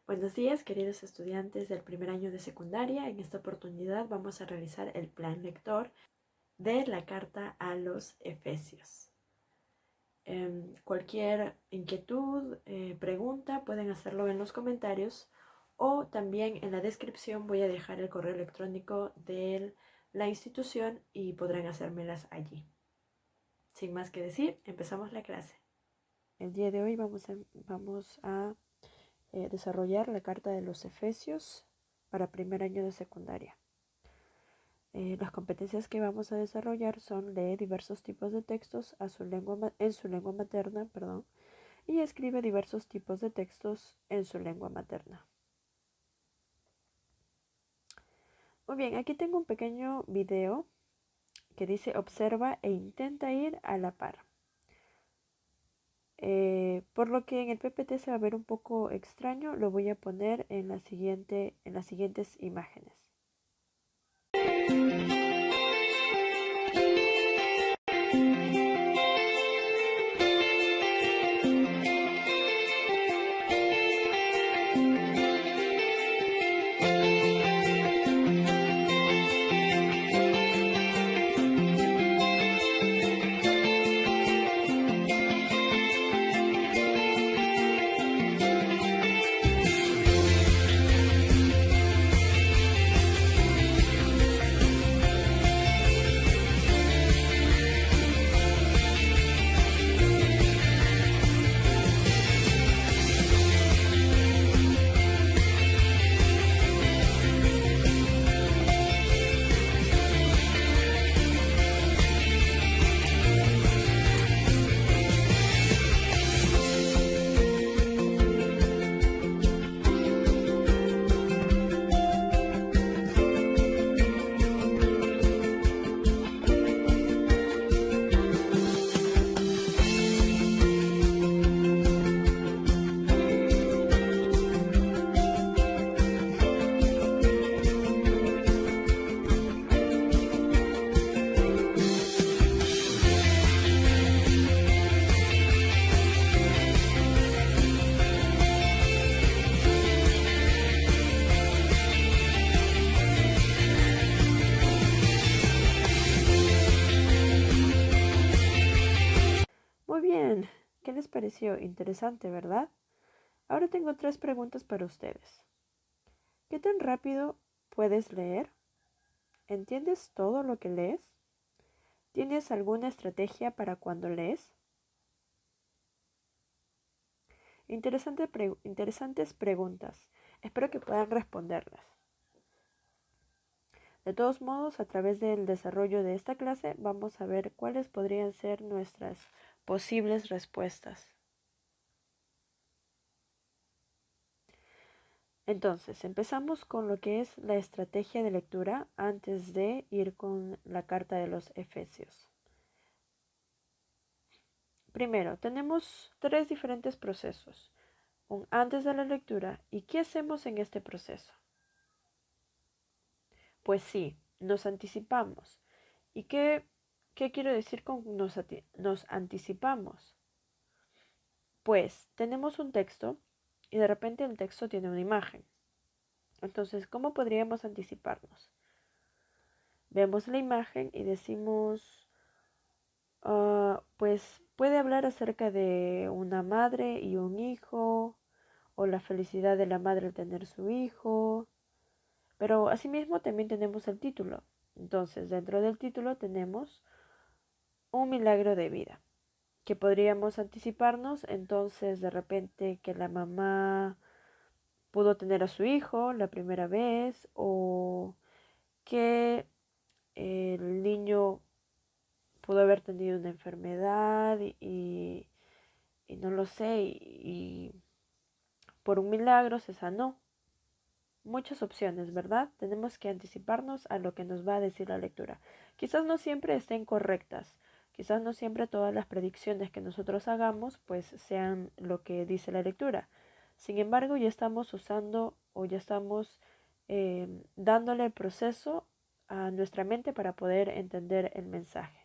Buenos días, queridos estudiantes del primer año de secundaria. En esta oportunidad vamos a realizar el plan lector de la carta a los Efesios. Cualquier inquietud, pregunta, pueden hacerlo en los comentarios o también en la descripción voy a dejar el correo electrónico de la institución y podrán hacérmelas allí. Sin más que decir, empezamos la clase. El día de hoy vamos a desarrollar la carta de los Efesios para primer año de secundaria. Las competencias que vamos a desarrollar son leer diversos tipos de textos en su lengua materna, y escribe diversos tipos de textos en su lengua materna. Muy bien, aquí tengo un pequeño video que dice observa e intenta ir a la par. Por lo que en el PPT se va a ver un poco extraño, lo voy a poner en las siguientes imágenes. Muy bien, ¿qué les pareció? Interesante, ¿verdad? Ahora tengo 3 preguntas para ustedes. ¿Qué tan rápido puedes leer? ¿Entiendes todo lo que lees? ¿Tienes alguna estrategia para cuando lees? Interesantes preguntas. Espero que puedan responderlas. De todos modos, a través del desarrollo de esta clase vamos a ver cuáles podrían ser nuestras posibles respuestas. Entonces, empezamos con lo que es la estrategia de lectura antes de ir con la carta de los Efesios. Primero, tenemos 3 diferentes procesos. Un antes de la lectura. ¿Y qué hacemos en este proceso? Pues sí, nos anticipamos. ¿Y qué quiero decir con nos anticipamos? Pues tenemos un texto y de repente el texto tiene una imagen. Entonces, ¿cómo podríamos anticiparnos? Vemos la imagen y decimos, pues puede hablar acerca de una madre y un hijo, o la felicidad de la madre al tener su hijo, pero asimismo también tenemos el título. Entonces, dentro del título tenemos un milagro de vida, que podríamos anticiparnos entonces de repente que la mamá pudo tener a su hijo la primera vez o que el niño pudo haber tenido una enfermedad y no lo sé, y por un milagro se sanó. Muchas opciones, ¿verdad? Tenemos que anticiparnos a lo que nos va a decir la lectura. Quizás no siempre estén correctas, quizás no siempre todas las predicciones que nosotros hagamos pues sean lo que dice la lectura. Sin embargo, ya estamos usando o ya estamos dándole el proceso a nuestra mente para poder entender el mensaje.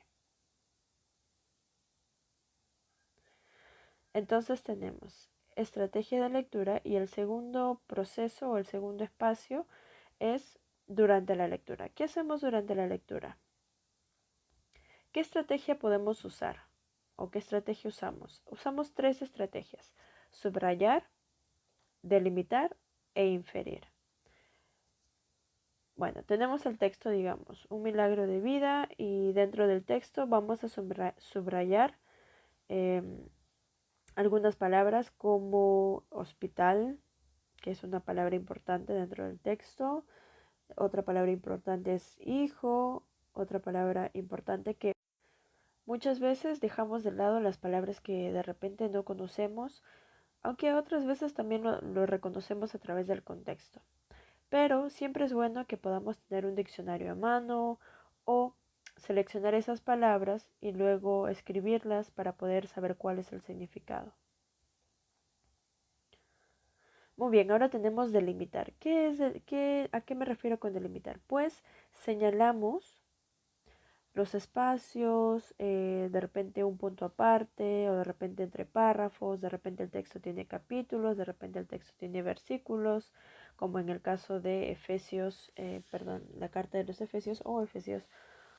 Entonces tenemos estrategia de lectura y el segundo proceso o el segundo espacio es durante la lectura. ¿Qué hacemos durante la lectura? ¿Qué estrategia podemos usar? ¿O qué estrategia usamos? Usamos tres estrategias: subrayar, delimitar e inferir. Bueno, tenemos el texto, digamos, un milagro de vida, y dentro del texto vamos a subrayar algunas palabras como hospital, que es una palabra importante dentro del texto. Otra palabra importante es hijo. Otra palabra importante que muchas veces dejamos de lado las palabras que de repente no conocemos, aunque otras veces también lo reconocemos a través del contexto. Pero siempre es bueno que podamos tener un diccionario a mano o seleccionar esas palabras y luego escribirlas para poder saber cuál es el significado. Muy bien, ahora tenemos delimitar. ¿A qué me refiero con delimitar? Pues señalamos los espacios, de repente un punto aparte o de repente entre párrafos, de repente el texto tiene capítulos, de repente el texto tiene versículos, como en el caso de Efesios, la carta de los Efesios o Efesios.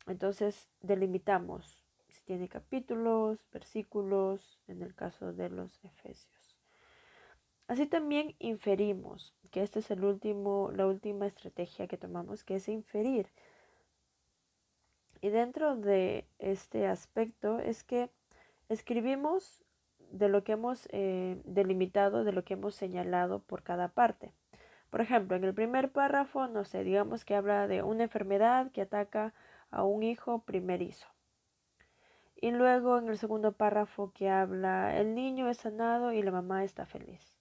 Entonces delimitamos si tiene capítulos, versículos, en el caso de los Efesios. Así también inferimos, que esta es la última estrategia que tomamos, que es inferir. Y dentro de este aspecto es que escribimos de lo que hemos delimitado, de lo que hemos señalado por cada parte. Por ejemplo, en el primer párrafo, no sé, digamos que habla de una enfermedad que ataca a un hijo primerizo. Y luego en el segundo párrafo que habla, el niño es sanado y la mamá está feliz.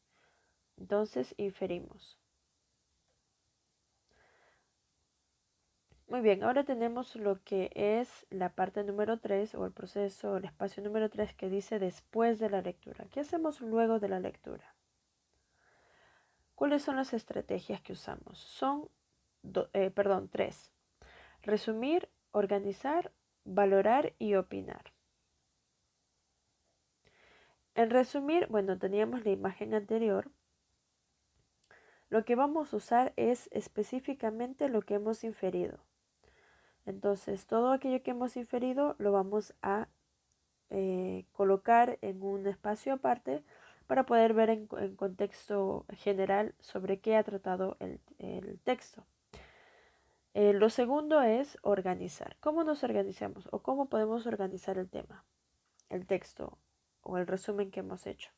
Entonces inferimos. Muy bien, ahora tenemos lo que es la parte número 3 o el proceso, el espacio número 3 que dice después de la lectura. ¿Qué hacemos luego de la lectura? ¿Cuáles son las estrategias que usamos? Son, tres. Resumir, organizar, valorar y opinar. En resumir, bueno, teníamos la imagen anterior. Lo que vamos a usar es específicamente lo que hemos inferido. Entonces, todo aquello que hemos inferido lo vamos a colocar en un espacio aparte para poder ver en contexto general sobre qué ha tratado el texto. Lo segundo es organizar. ¿Cómo nos organizamos o cómo podemos organizar el tema, el texto o el resumen que hemos hecho?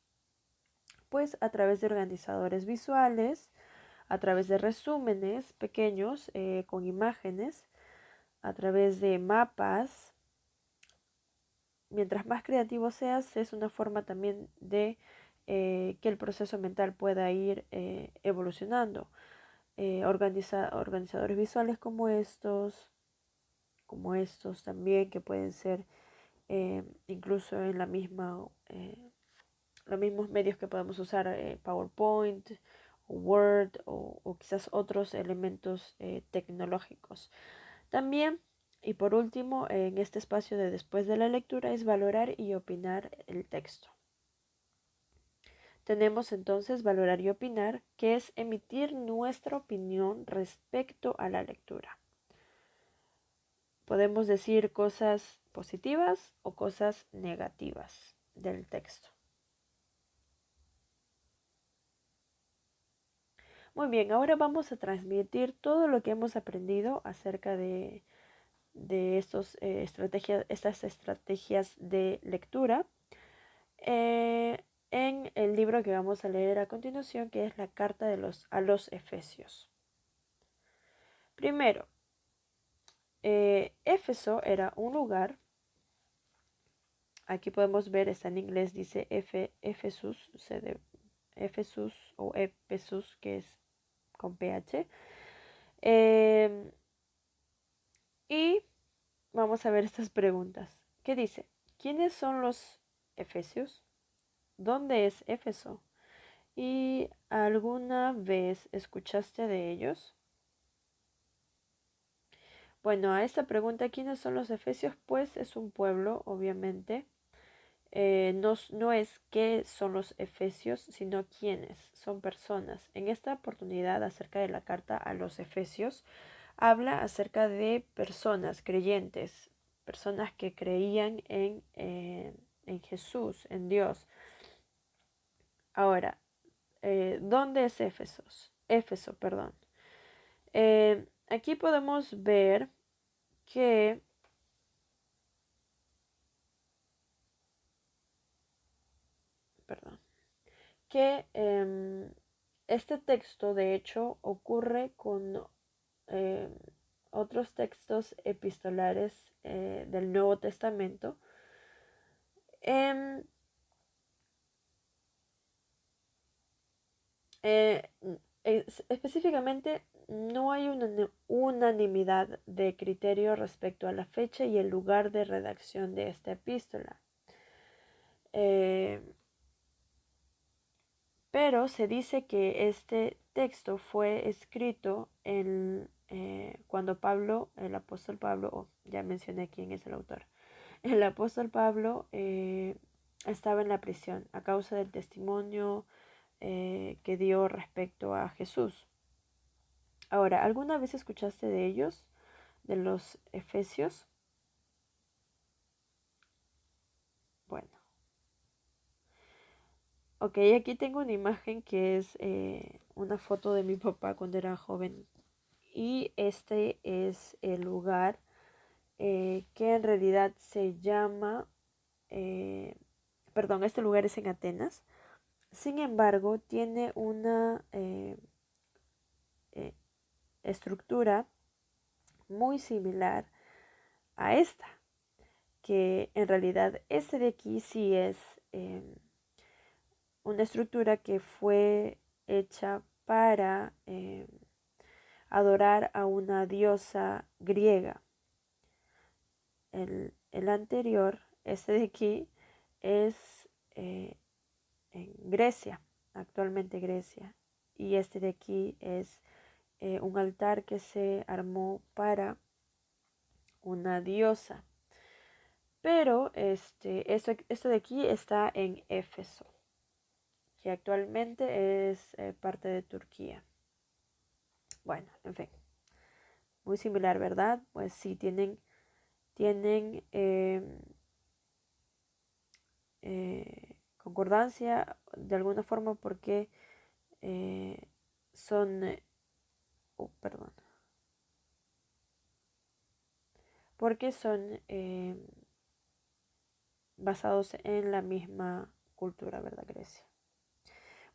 Pues a través de organizadores visuales, a través de resúmenes pequeños con imágenes, a través de mapas. Mientras más creativo seas, es una forma también de que el proceso mental pueda ir evolucionando. Organizadores visuales como estos también, que pueden ser incluso en los mismos medios que podemos usar, PowerPoint, Word o quizás otros elementos tecnológicos. También, y por último, en este espacio de después de la lectura es valorar y opinar el texto. Tenemos entonces valorar y opinar, que es emitir nuestra opinión respecto a la lectura. Podemos decir cosas positivas o cosas negativas del texto. Muy bien, ahora vamos a transmitir todo lo que hemos aprendido acerca de estas estrategias de lectura en el libro que vamos a leer a continuación, que es la carta a los Efesios. Primero, Éfeso era un lugar. Aquí podemos ver, está en inglés, dice Ephesus o Ephesus, que es con PH. Y vamos a ver estas preguntas. ¿Qué dice? ¿Quiénes son los Efesios? ¿Dónde es Éfeso? ¿Y alguna vez escuchaste de ellos? Bueno, a esta pregunta, ¿quiénes son los Efesios? Pues es un pueblo, obviamente, no es qué son los efesios, sino quiénes, son personas. En esta oportunidad acerca de la carta a los efesios, habla acerca de personas creyentes, personas que creían en Jesús, en Dios. Ahora, ¿dónde es Éfesos? Éfeso, perdón. Aquí podemos ver que, perdón, que este texto de hecho ocurre con eh, otros textos epistolares del Nuevo Testamento. Em, eh, Específicamente, no hay una unanimidad de criterio respecto a la fecha y el lugar de redacción de esta epístola. Eh, pero se dice que este texto fue escrito cuando Pablo, el apóstol Pablo, ya mencioné quién es el autor, el apóstol Pablo estaba en la prisión a causa del testimonio que dio respecto a Jesús. Ahora, ¿alguna vez escuchaste de ellos, de los efesios? Bueno, ok, aquí tengo una imagen que es una foto de mi papá cuando era joven. Y este es el lugar que en realidad se llama, eh, perdón, este lugar es en Atenas. Sin embargo, tiene una eh, estructura muy similar a esta, que en realidad este de aquí sí es una estructura que fue hecha para adorar a una diosa griega. El anterior, este de aquí, es en Grecia, actualmente Grecia. Y este de aquí es un altar que se armó para una diosa. Pero esto de aquí está en Éfeso, que actualmente es parte de Turquía. Bueno, en fin, muy similar, ¿verdad? Pues sí, tienen concordancia de alguna forma porque eh, son, perdón, porque son basados en la misma cultura, ¿verdad, Grecia?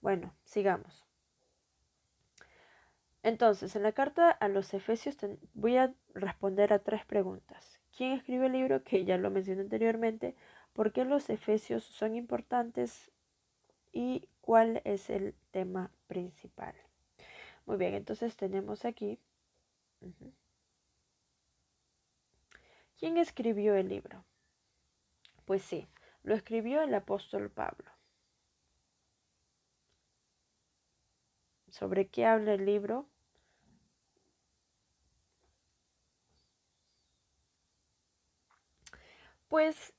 Bueno, sigamos. Entonces, en la carta a los Efesios voy a responder a 3 preguntas. ¿Quién escribe el libro? Que ya lo mencioné anteriormente. ¿Por qué los Efesios son importantes? ¿Y cuál es el tema principal? Muy bien, entonces tenemos aquí. ¿Quién escribió el libro? Pues sí, lo escribió el apóstol Pablo. ¿Sobre qué habla el libro? Pues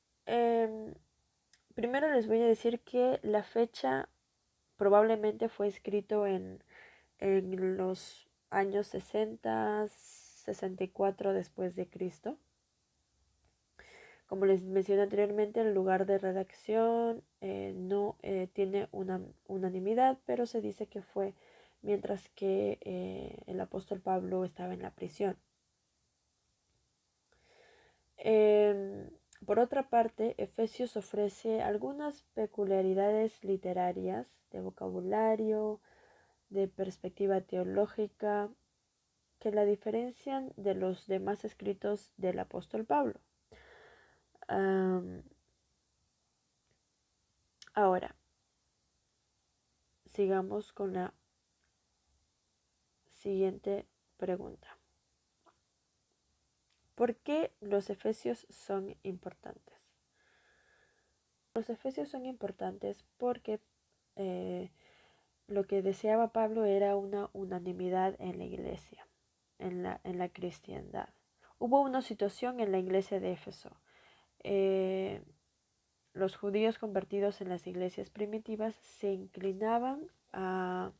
primero les voy a decir que la fecha probablemente fue escrito en los años 60, 64 después de Cristo. Como les mencioné anteriormente, el lugar de redacción no tiene una unanimidad, pero se dice que fue mientras que el apóstol Pablo estaba en la prisión. Por otra parte, Efesios ofrece algunas peculiaridades literarias, de vocabulario, de perspectiva teológica, que la diferencian de los demás escritos del apóstol Pablo. Ahora, sigamos con la siguiente pregunta. ¿Por qué los efesios son importantes? Los efesios son importantes porque lo que deseaba Pablo era una unanimidad en la iglesia, en la cristiandad. Hubo una situación en la iglesia de Éfeso. los judíos convertidos en las iglesias primitivas se inclinaban a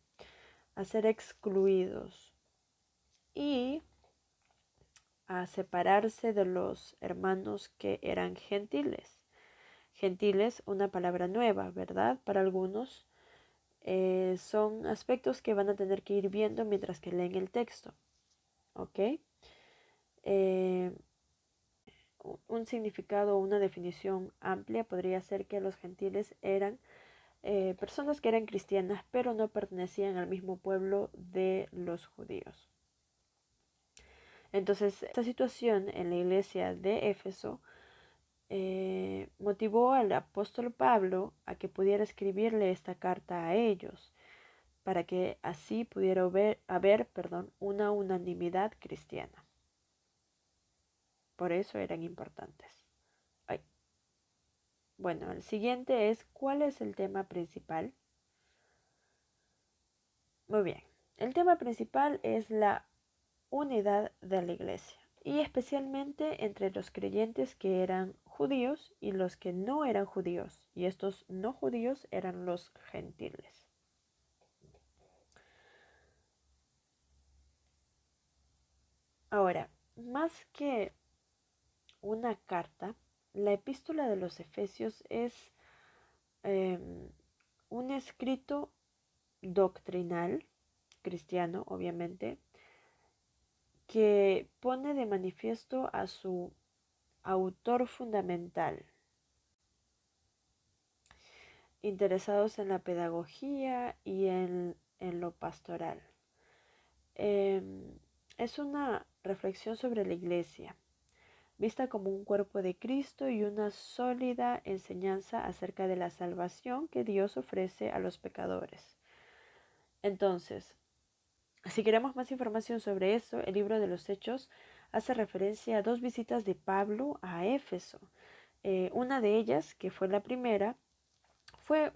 ser excluidos y a separarse de los hermanos que eran gentiles. Gentiles, una palabra nueva, ¿verdad? Para algunos son aspectos que van a tener que ir viendo mientras que leen el texto, ¿ok? Eh, un significado o una definición amplia podría ser que los gentiles eran personas que eran cristianas pero no pertenecían al mismo pueblo de los judíos. Entonces, esta situación en la iglesia de Éfeso motivó al apóstol Pablo a que pudiera escribirle esta carta a ellos, para que así pudiera haber una unanimidad cristiana. Por eso eran importantes. Ay. Bueno, el siguiente es, ¿cuál es el tema principal? Muy bien, el tema principal es la unidad de la iglesia, y especialmente entre los creyentes que eran judíos y los que no eran judíos, y estos no judíos eran los gentiles. Ahora, más que una carta, la epístola de los Efesios es un escrito doctrinal, cristiano obviamente, que pone de manifiesto a su autor fundamental, interesados en la pedagogía y en lo pastoral. Es una reflexión sobre la iglesia, vista como un cuerpo de Cristo y una sólida enseñanza acerca de la salvación que Dios ofrece a los pecadores. Entonces, si queremos más información sobre eso, el libro de los Hechos hace referencia a 2 visitas de Pablo a Éfeso. Una de ellas, que fue la primera, fue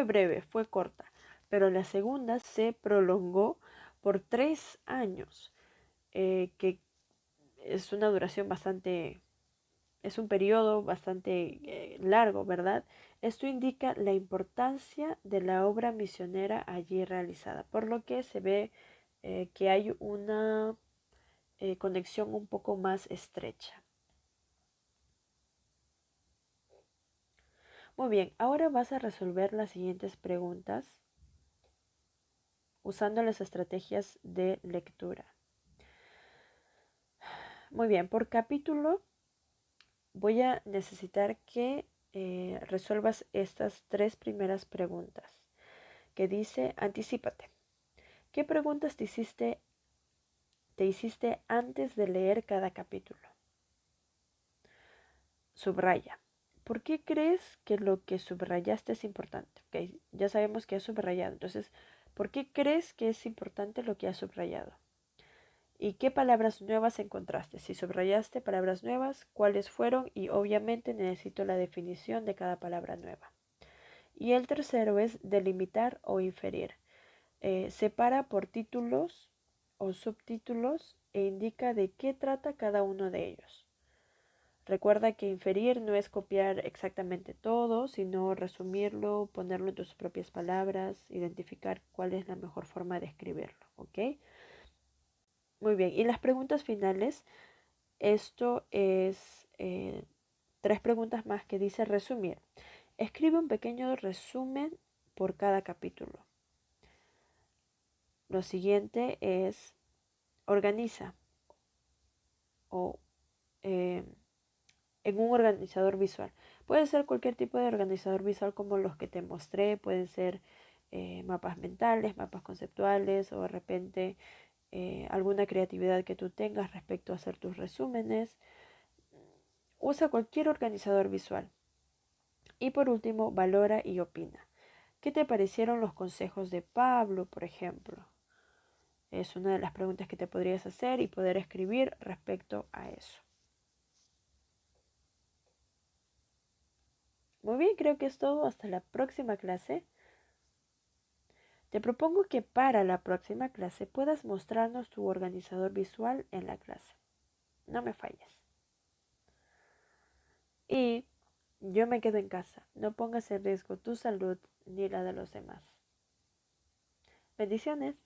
breve, fue corta, pero la segunda se prolongó por 3 años, que es una duración bastante, es un periodo bastante largo, ¿verdad? Esto indica la importancia de la obra misionera allí realizada, por lo que se ve que hay una conexión un poco más estrecha. Muy bien, ahora vas a resolver las siguientes preguntas usando las estrategias de lectura. Muy bien, por capítulo voy a necesitar que resuelvas estas 3 primeras preguntas, que dice, anticípate. ¿Qué preguntas te hiciste antes de leer cada capítulo? Subraya. ¿Por qué crees que lo que subrayaste es importante? Okay, ya sabemos que has subrayado. Entonces, ¿por qué crees que es importante lo que has subrayado? ¿Y qué palabras nuevas encontraste? Si subrayaste palabras nuevas, ¿cuáles fueron? Y obviamente necesito la definición de cada palabra nueva. Y el tercero es delimitar o inferir. Separa por títulos o subtítulos e indica de qué trata cada uno de ellos. Recuerda que inferir no es copiar exactamente todo, sino resumirlo, ponerlo en tus propias palabras, identificar cuál es la mejor forma de escribirlo, ¿ok? Muy bien, y las preguntas finales, esto es 3 preguntas más que dice resumir. Escribe un pequeño resumen por cada capítulo. Lo siguiente es organiza o en un organizador visual. Puede ser cualquier tipo de organizador visual como los que te mostré, pueden ser mapas mentales, mapas conceptuales o de repente alguna creatividad que tú tengas respecto a hacer tus resúmenes. Usa cualquier organizador visual. Y por último, valora y opina. ¿Qué te parecieron los consejos de Pablo, por ejemplo? Es una de las preguntas que te podrías hacer y poder escribir respecto a eso. Muy bien, creo que es todo. Hasta la próxima clase. Te propongo que para la próxima clase puedas mostrarnos tu organizador visual en la clase. No me falles. Y Yo me quedo en casa. No pongas en riesgo tu salud ni la de los demás. Bendiciones.